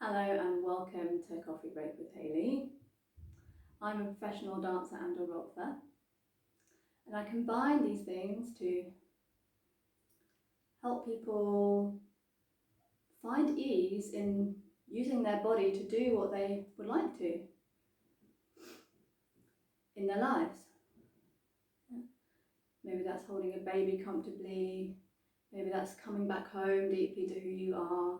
Hello and welcome to Coffee Break with Hayley. I'm a professional dancer and a Rolfer, and I combine these things to help people find ease in using their body to do what they would like to in their lives. Maybe that's holding a baby comfortably, maybe that's coming back home deeply to who you are,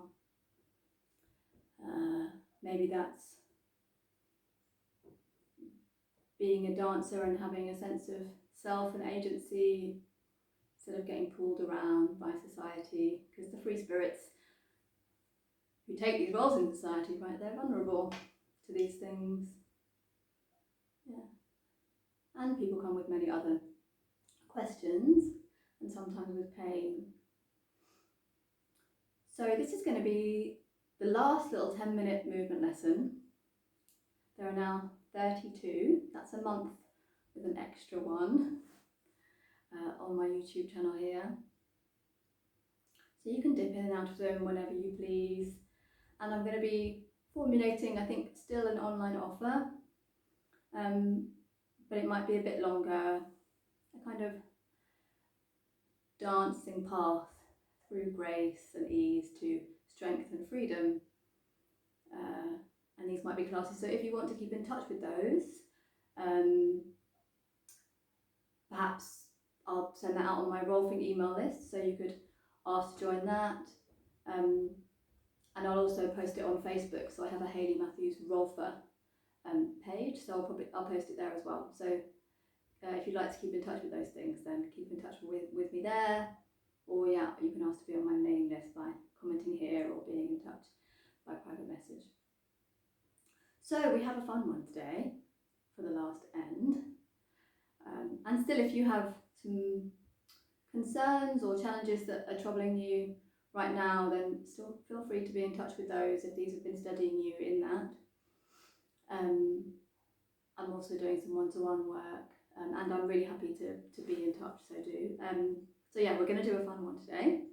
maybe that's being a dancer and having a sense of self and agency instead of getting pulled around by society, because the free spirits who take these roles in society, right, they're vulnerable to these things. Yeah. And people come with many other questions and sometimes with pain. So this is going to be the last little 10-minute movement lesson. There are now 32, that's a month with an extra one on my YouTube channel here. So you can dip in and out of them whenever you please. And I'm going to be formulating, I think, still an online offer, but it might be a bit longer, a kind of dancing path through grace and ease to strength and freedom. And these might be classes, so if you want to keep in touch with those, perhaps I'll send that out on my Rolfing email list, so you could ask to join that. And I'll also post it on Facebook, so I have a Hayley Matthews Rolfer page, so I'll post it there as well. So if you'd like to keep in touch with those things, then keep in touch with me there, or yeah, you can ask to be on my mailing list by commenting here or being in touch by private message. So we have a fun one today for the last end, and still, if you have some concerns or challenges that are troubling you right now, then still feel free to be in touch with those if these have been steadying you in that. I'm also doing some one-to-one work, and I'm really happy to be in touch, so do. So yeah, we're going to do a fun one today.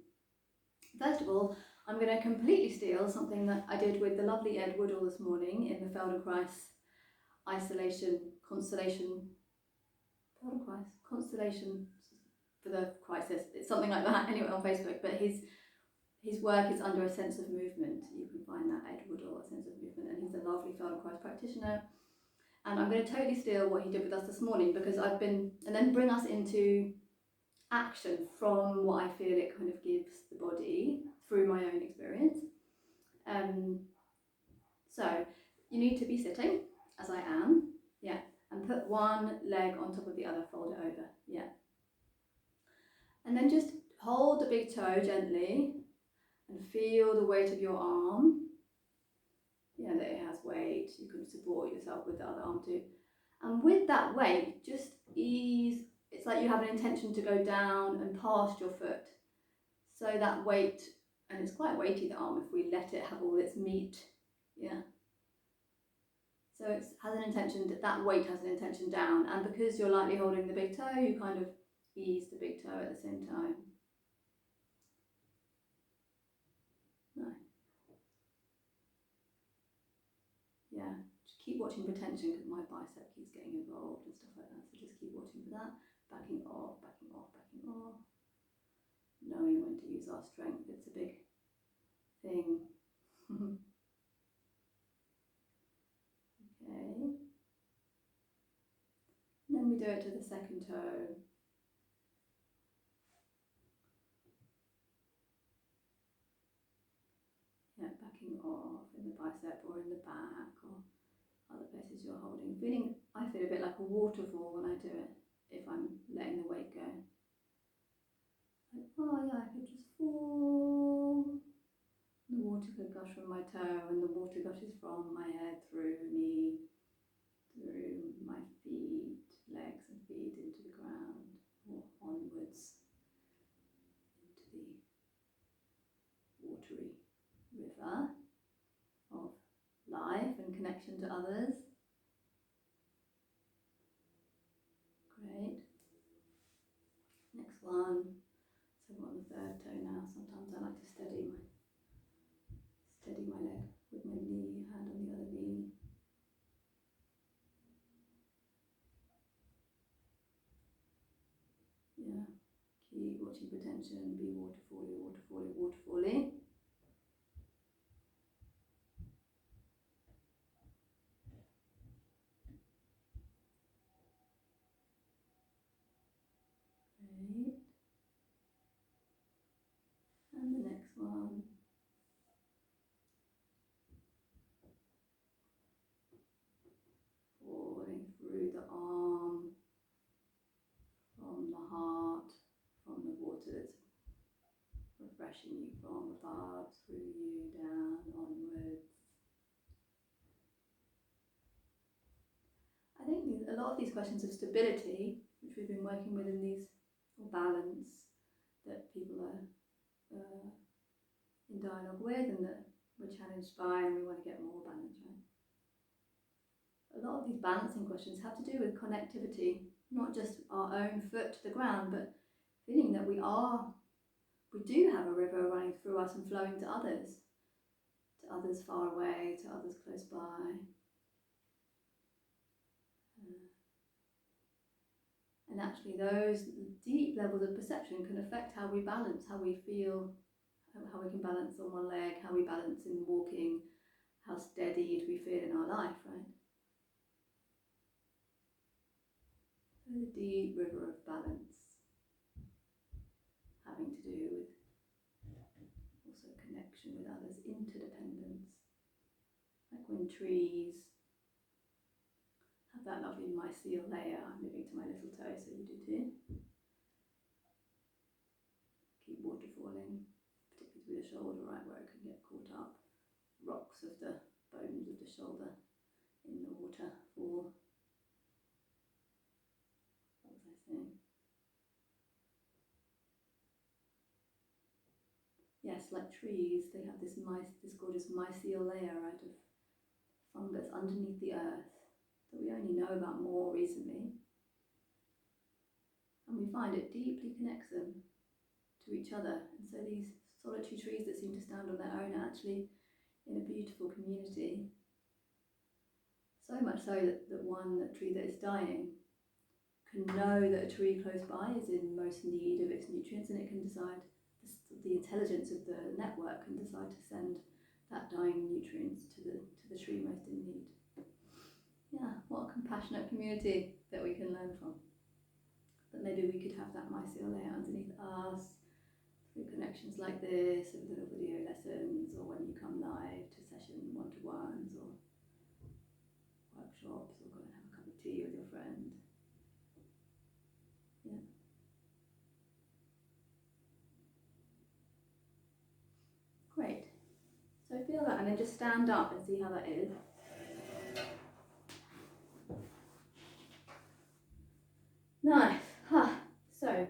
First of all, I'm going to completely steal something that I did with the lovely Ed Woodall this morning in the Feldenkrais constellation for the crisis. It's something like that anyway on Facebook, but his work is under a sense of movement. You can find that, Ed Woodall, a sense of movement, and he's a lovely Feldenkrais practitioner. And I'm going to totally steal what he did with us this morning, because and then bring us into action from what I feel it kind of gives the body through my own experience. So you need to be sitting, as I am, yeah, and put one leg on top of the other, fold it over, yeah. And then just hold the big toe gently and feel the weight of your arm. Yeah, that it has weight. You can support yourself with the other arm too. And with that weight, just ease. It's like you have an intention to go down and past your foot. So that weight, and it's quite weighty, the arm, if we let it have all its meat. Yeah. So it has an intention, that weight has an intention down. And because you're lightly holding the big toe, you kind of ease the big toe at the same time. No. Yeah. Just keep watching for tension, because my bicep keeps getting involved and stuff like that. So just keep watching for that. Backing off, backing off, backing off. Knowing when to use our strength, it's a big thing. Okay. And then we do it to the second toe. Yeah, backing off in the bicep or in the back or other places you're holding. I feel a bit like a waterfall when I do it, if I'm letting the weight go. Like, oh yeah, I could just fall. The water could gush from my toe, and the water gushes from my head through me, through my feet, legs and feet into the ground, or onwards into the watery river of life and connection to others. Great. Next one. So we're on the third toe now. Sometimes I like to steady my leg with my tension, be waterfally, waterfally, waterfally. Great. And the next one. Falling through the arm, from the heart, from the water that's refreshing you from above, through you, down, onwards. I think a lot of these questions of stability, which we've been working with in these, or balance, that people are in dialogue with and that we're challenged by, and we want to get more balance, right? A lot of these balancing questions have to do with connectivity, not just our own foot to the ground, but feeling that we do have a river running through us and flowing to others far away, to others close by. And actually those deep levels of perception can affect how we balance, how we feel, how we can balance on one leg, how we balance in walking, how steadied we feel in our life, right? So the deep river of balance, having to do with also connection with others, interdependence, like when trees have that lovely mycelial layer. I'm moving to my little toe, so you do too. Keep waterfalling, particularly through the shoulder, right, where it can get caught up. Rocks of the bones of the shoulder in the water fall. What was I saying? Yes, like trees, they have this gorgeous mycelial layer, right, of fungus underneath the earth that we only know about more recently. And we find it deeply connects them to each other. And so these solitary trees that seem to stand on their own are actually in a beautiful community. So much so that one tree that is dying can know that a tree close by is in most need of its nutrients, and it can decide, the intelligence of the network can decide to send that dying nutrients to the tree most in need. Yeah, what a compassionate community that we can learn from. But maybe we could have that mycelial layer underneath us through connections like this, or little video lessons, or when you come live to session one-to-ones, or workshops, or go and have a cup of tea with your friend. Yeah. Great. So feel that, and then just stand up and see how that is. Nice. So,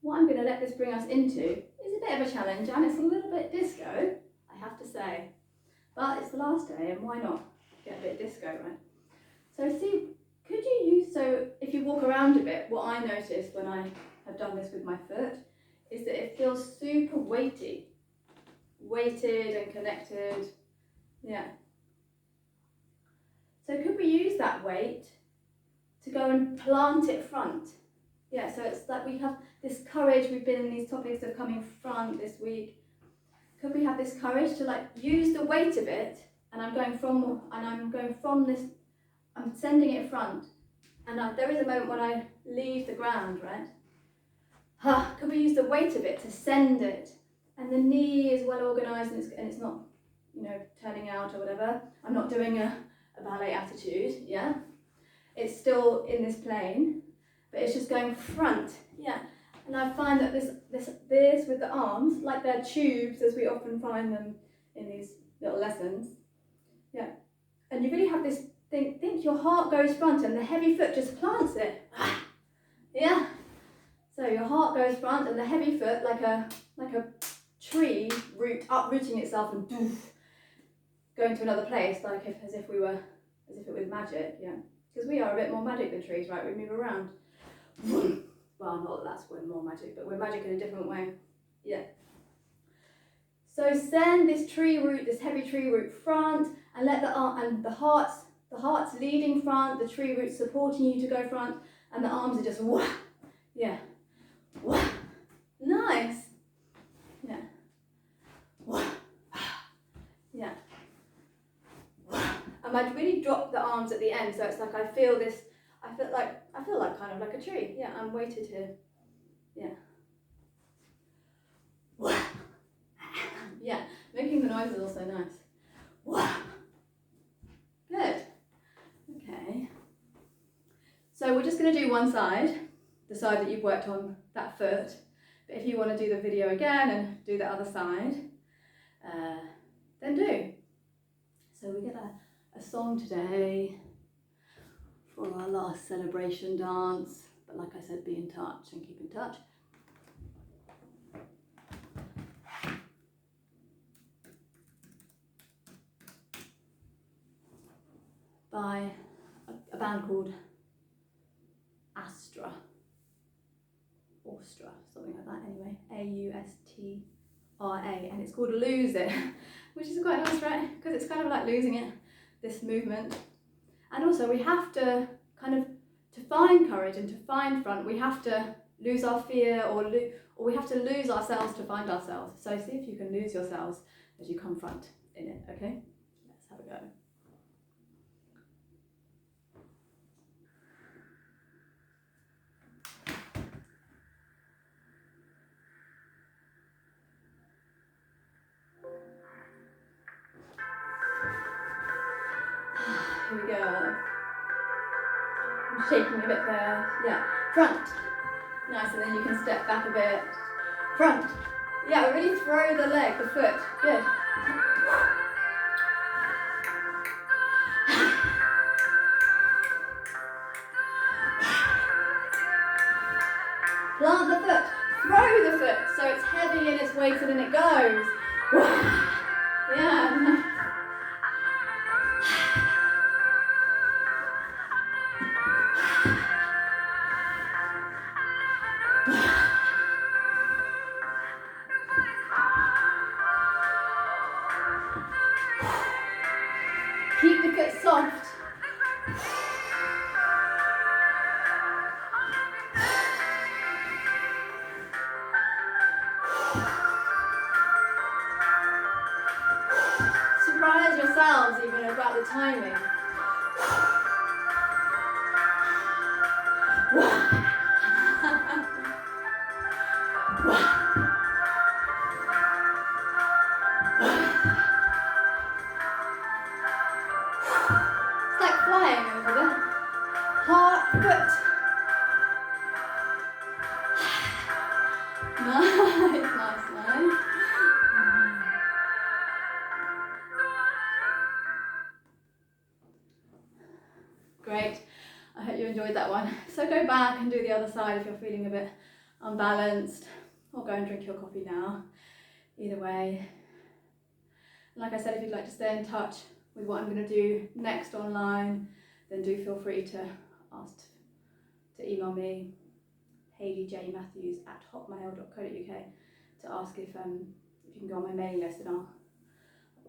what I'm going to let this bring us into is a bit of a challenge, and it's a little bit disco, I have to say. But it's the last day, and why not get a bit disco, right? So if you walk around a bit, what I noticed when I have done this with my foot is that it feels super weighted and connected. Yeah. So could we use that weight to go and plant it front? Yeah, so it's like we have this courage. We've been in these topics of coming front this week. Could we have this courage to use the weight of it, and I'm going from this, I'm sending it front, and there is a moment when I leave the ground, right? Could we use the weight of it to send it, and the knee is well organised, and it's not, turning out or whatever. I'm not doing a ballet attitude, yeah. It's still in this plane, but it's just going front, yeah. And I find that this with the arms, like they're tubes, as we often find them in these little lessons, yeah. And you really have this think your heart goes front, and the heavy foot just plants it, yeah. So your heart goes front, and the heavy foot, like a tree uprooting itself and doof, going to another place, as if it was magic, yeah. Because we are a bit more magic than trees, right? We move around. Well, not that that's when more magic, but we're magic in a different way. Yeah. So send this heavy tree root front, and let the heart's leading front, the tree root supporting you to go front, and the arms are just wah, yeah, wah. Nice. And I'd really drop the arms at the end, so it's like I feel like kind of like a tree. Yeah, I'm weighted here. Yeah. Yeah, making the noise is also nice. Good. Okay. So we're just going to do one side, the side that you've worked on, that foot. But if you want to do the video again and do the other side, then do. So we get a song today for our last celebration dance. But like I said, be in touch and keep in touch. By a band called Astra, something like that anyway, Austra, and it's called Lose It, which is quite nice, right? Because it's kind of like losing it, this movement. And also we have to to find courage and to find front, we have to lose our fear or we have to lose ourselves to find ourselves. So see if you can lose yourselves as you confront in it, okay? Let's have a go. Here we go. I'm shaking a bit there. Yeah. Front. Nice, and then you can step back a bit. Front. Yeah, really throw the leg, the foot. Good. Plant the foot. Throw the foot so it's heavy and it's weighted and it goes. Yeah. Keep the foot soft. Surprise yourselves even about the timing. It's like flying over there. Heart, foot. Nice. Great. I hope you enjoyed that one. So go back and do the other side if you're feeling a bit unbalanced, or go and drink your coffee now. Either way. And like I said, if you'd like to stay in touch with what I'm going to do next online, then do feel free to email me, Hayley J Matthews at hotmail.co.uk, to ask if you can go on my mailing list, and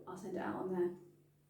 I'll send it out on there.